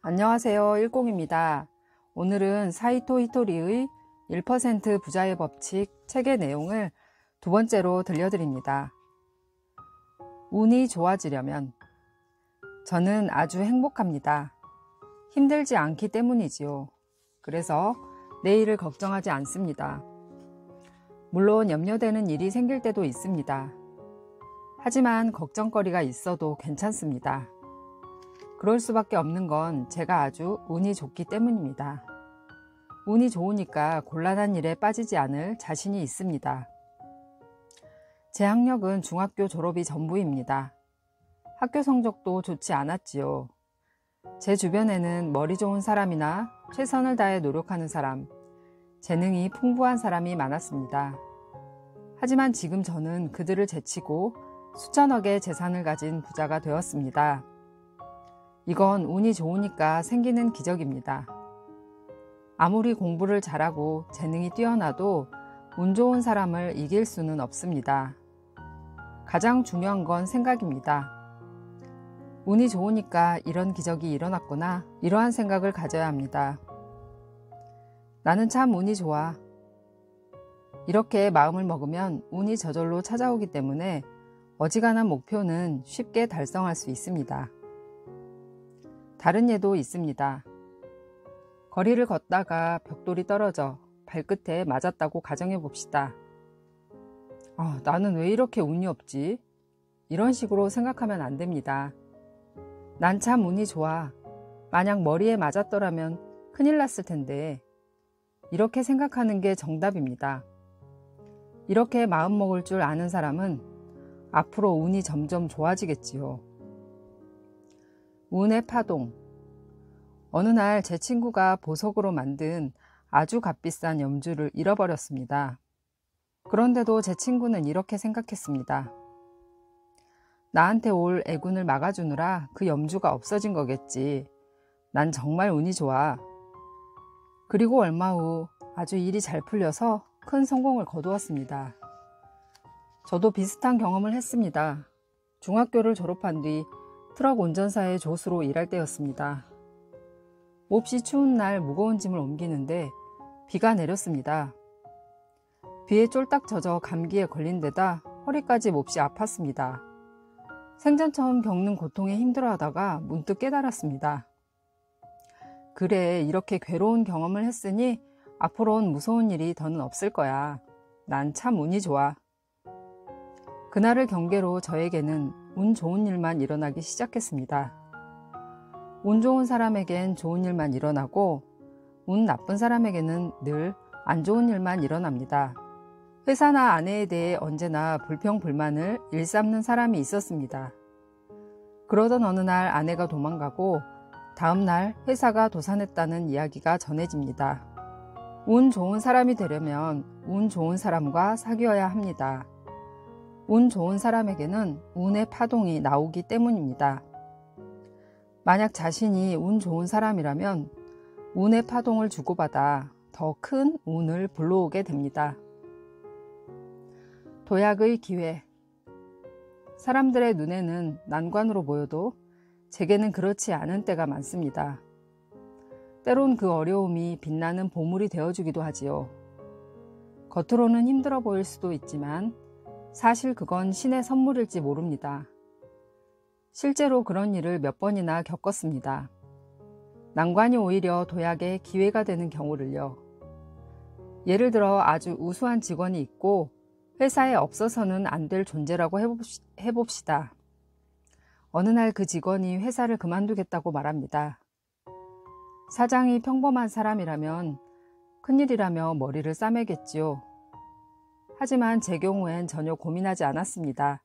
안녕하세요. 일공입니다. 오늘은 사이토 히토리의 1% 부자의 법칙 책의 내용을 두 번째로 들려드립니다. 운이 좋아지려면 저는 아주 행복합니다. 힘들지 않기 때문이지요. 그래서 내일을 걱정하지 않습니다. 물론 염려되는 일이 생길 때도 있습니다. 하지만 걱정거리가 있어도 괜찮습니다. 그럴 수밖에 없는 건 제가 아주 운이 좋기 때문입니다. 운이 좋으니까 곤란한 일에 빠지지 않을 자신이 있습니다. 제 학력은 중학교 졸업이 전부입니다. 학교 성적도 좋지 않았지요. 제 주변에는 머리 좋은 사람이나 최선을 다해 노력하는 사람, 재능이 풍부한 사람이 많았습니다. 하지만 지금 저는 그들을 제치고 수천억의 재산을 가진 부자가 되었습니다. 이건 운이 좋으니까 생기는 기적입니다. 아무리 공부를 잘하고 재능이 뛰어나도 운 좋은 사람을 이길 수는 없습니다. 가장 중요한 건 생각입니다. 운이 좋으니까 이런 기적이 일어났구나, 이러한 생각을 가져야 합니다. 나는 참 운이 좋아. 이렇게 마음을 먹으면 운이 저절로 찾아오기 때문에 어지간한 목표는 쉽게 달성할 수 있습니다. 다른 예도 있습니다. 거리를 걷다가 벽돌이 떨어져 발끝에 맞았다고 가정해 봅시다. 나는 왜 이렇게 운이 없지? 이런 식으로 생각하면 안 됩니다. 난 참 운이 좋아. 만약 머리에 맞았더라면 큰일 났을 텐데. 이렇게 생각하는 게 정답입니다. 이렇게 마음먹을 줄 아는 사람은 앞으로 운이 점점 좋아지겠지요. 운의 파동. 어느 날 제 친구가 보석으로 만든 아주 값비싼 염주를 잃어버렸습니다. 그런데도 제 친구는 이렇게 생각했습니다. 나한테 올 애군을 막아주느라 그 염주가 없어진 거겠지. 난 정말 운이 좋아. 그리고 얼마 후 아주 일이 잘 풀려서 큰 성공을 거두었습니다. 저도 비슷한 경험을 했습니다. 중학교를 졸업한 뒤 트럭 운전사의 조수로 일할 때였습니다. 몹시 추운 날 무거운 짐을 옮기는데 비가 내렸습니다. 비에 쫄딱 젖어 감기에 걸린 데다 허리까지 몹시 아팠습니다. 생전 처음 겪는 고통에 힘들어하다가 문득 깨달았습니다. 그래, 이렇게 괴로운 경험을 했으니 앞으로는 무서운 일이 더는 없을 거야. 난 참 운이 좋아. 그날을 경계로 저에게는 운 좋은 일만 일어나기 시작했습니다. 운 좋은 사람에겐 좋은 일만 일어나고 운 나쁜 사람에게는 늘 안 좋은 일만 일어납니다. 회사나 아내에 대해 언제나 불평불만을 일삼는 사람이 있었습니다. 그러던 어느 날 아내가 도망가고 다음 날 회사가 도산했다는 이야기가 전해집니다. 운 좋은 사람이 되려면 운 좋은 사람과 사귀어야 합니다. 운 좋은 사람에게는 운의 파동이 나오기 때문입니다. 만약 자신이 운 좋은 사람이라면 운의 파동을 주고받아 더 큰 운을 불러오게 됩니다. 도약의 기회. 사람들의 눈에는 난관으로 보여도 제게는 그렇지 않은 때가 많습니다. 때론 그 어려움이 빛나는 보물이 되어주기도 하지요. 겉으로는 힘들어 보일 수도 있지만 사실 그건 신의 선물일지 모릅니다. 실제로 그런 일을 몇 번이나 겪었습니다. 난관이 오히려 도약의 기회가 되는 경우를요. 예를 들어 아주 우수한 직원이 있고 회사에 없어서는 안 될 존재라고 해봅시다. 어느 날 그 직원이 회사를 그만두겠다고 말합니다. 사장이 평범한 사람이라면 큰일이라며 머리를 싸매겠지요. 하지만 제 경우엔 전혀 고민하지 않았습니다.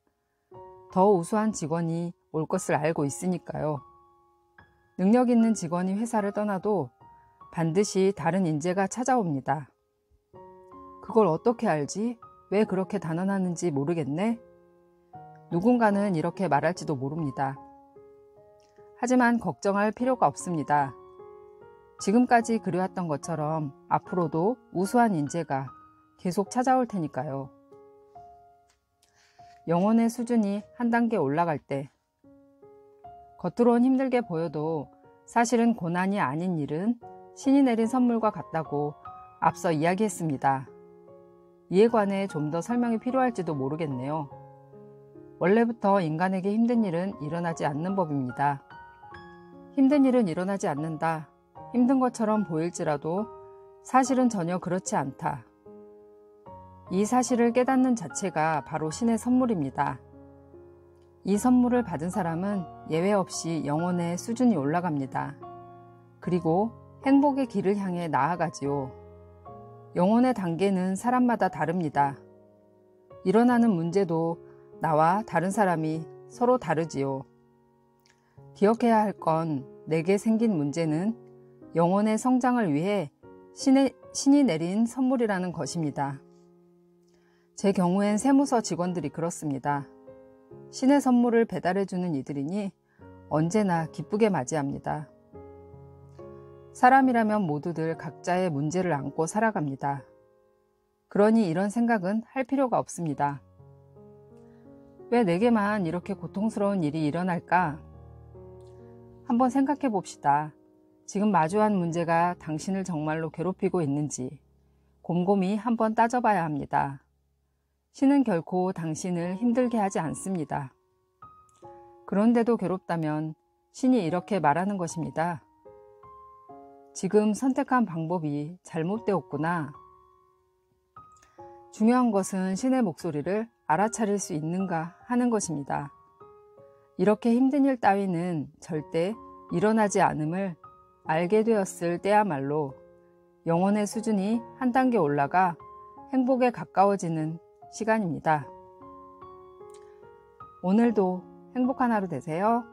더 우수한 직원이 올 것을 알고 있으니까요. 능력 있는 직원이 회사를 떠나도 반드시 다른 인재가 찾아옵니다. 그걸 어떻게 알지? 왜 그렇게 단언하는지 모르겠네? 누군가는 이렇게 말할지도 모릅니다. 하지만 걱정할 필요가 없습니다. 지금까지 그래왔던 것처럼 앞으로도 우수한 인재가 계속 찾아올 테니까요. 영혼의 수준이 한 단계 올라갈 때 겉으론 힘들게 보여도 사실은 고난이 아닌 일은 신이 내린 선물과 같다고 앞서 이야기했습니다. 이에 관해 좀 더 설명이 필요할지도 모르겠네요. 원래부터 인간에게 힘든 일은 일어나지 않는 법입니다. 힘든 일은 일어나지 않는다. 힘든 것처럼 보일지라도 사실은 전혀 그렇지 않다. 이 사실을 깨닫는 자체가 바로 신의 선물입니다. 이 선물을 받은 사람은 예외 없이 영혼의 수준이 올라갑니다. 그리고 행복의 길을 향해 나아가지요. 영혼의 단계는 사람마다 다릅니다. 일어나는 문제도 나와 다른 사람이 서로 다르지요. 기억해야 할 건 내게 생긴 문제는 영혼의 성장을 위해 신이 내린 선물이라는 것입니다. 제 경우엔 세무서 직원들이 그렇습니다. 신의 선물을 배달해주는 이들이니 언제나 기쁘게 맞이합니다. 사람이라면 모두들 각자의 문제를 안고 살아갑니다. 그러니 이런 생각은 할 필요가 없습니다. 왜 내게만 이렇게 고통스러운 일이 일어날까? 한번 생각해 봅시다. 지금 마주한 문제가 당신을 정말로 괴롭히고 있는지 곰곰이 한번 따져봐야 합니다. 신은 결코 당신을 힘들게 하지 않습니다. 그런데도 괴롭다면 신이 이렇게 말하는 것입니다. 지금 선택한 방법이 잘못되었구나. 중요한 것은 신의 목소리를 알아차릴 수 있는가 하는 것입니다. 이렇게 힘든 일 따위는 절대 일어나지 않음을 알게 되었을 때야말로 영혼의 수준이 한 단계 올라가 행복에 가까워지는 시간입니다. 오늘도 행복한 하루 되세요.